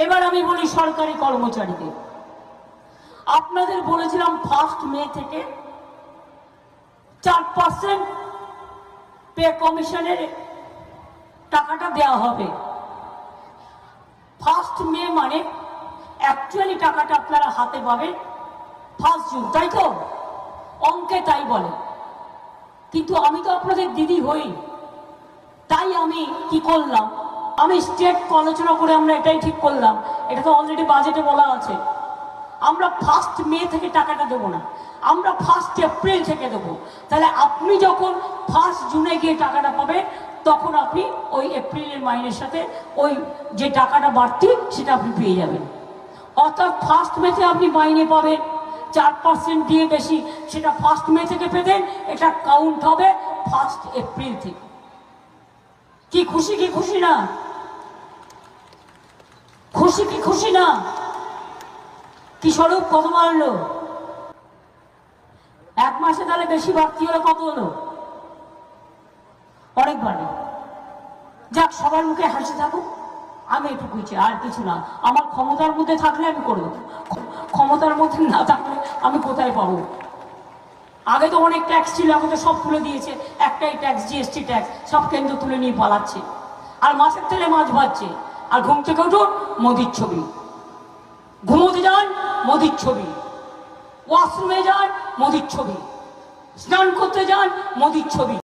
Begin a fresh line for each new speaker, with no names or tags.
এবার আমি বলি সরকারি কর্মচারীদের, আপনাদের বলেছিলাম 1 মে থেকে 4% পে কমিশনের টাকাটা দেওয়া হবে। 1 মে মানে অ্যাকচুয়ালি টাকাটা আপনারা হাতে পাবেন 1 জুন, তাই তো? অঙ্কে তাই বলে, কিন্তু আমি তো আপনাদের দিদি হই, তাই আমি কি করলাম, আমি স্টেট আলোচনা করে আমরা এটাই ঠিক করলাম, এটা তো অলরেডি বাজেটে বলা আছে, আমরা 1 মে থেকে টাকাটা দেবো না, আমরা 1 এপ্রিল থেকে দেবো। তাহলে আপনি যখন 1 জুনে গিয়ে টাকাটা পাবেন, তখন আপনি ওই এপ্রিলের মাইনের সাথে ওই যে টাকাটা বাড়তি সেটা আপনি পেয়ে যাবেন। অর্থাৎ 1 মেতে আপনি মাইনে পাবেন 4% দিয়ে বেশি, সেটা 1 মে থেকে পেতেন, এটা কাউন্ট হবে 1 এপ্রিল থেকে। কি খুশি কি খুশি না? খুশি কি খুশি না? কি স্বরূপ কত বাড়লো? 1 মাসে তাহলে বেশি বাড়তি হলে কত হলো? অনেক বাড়ে। যাক, সবার মুখে হাসি থাকুক, আমি এটুকুই চাই, আর কিছু না। আমার ক্ষমতার মধ্যে থাকলে আমি করবো, ক্ষমতার মধ্যে না থাকলে আমি কোথায় পাবো? আগে তো অনেক ট্যাক্স ছিল, এখন তো সব তুলে দিয়েছে, একটাই ট্যাক্স, জিএসটি ট্যাক্স, সব কেন্দ্র তুলে নিয়ে পালাচ্ছে, আর মাছের তেলে মাছ ভাজছে। আর ঘুম থেকে উঠুন, মোদির ছবি, ঘুমোতে যান মোদির ছবি, ওয়াশরুমে যান মোদির ছবি, স্নান করতে যান মোদির ছবি।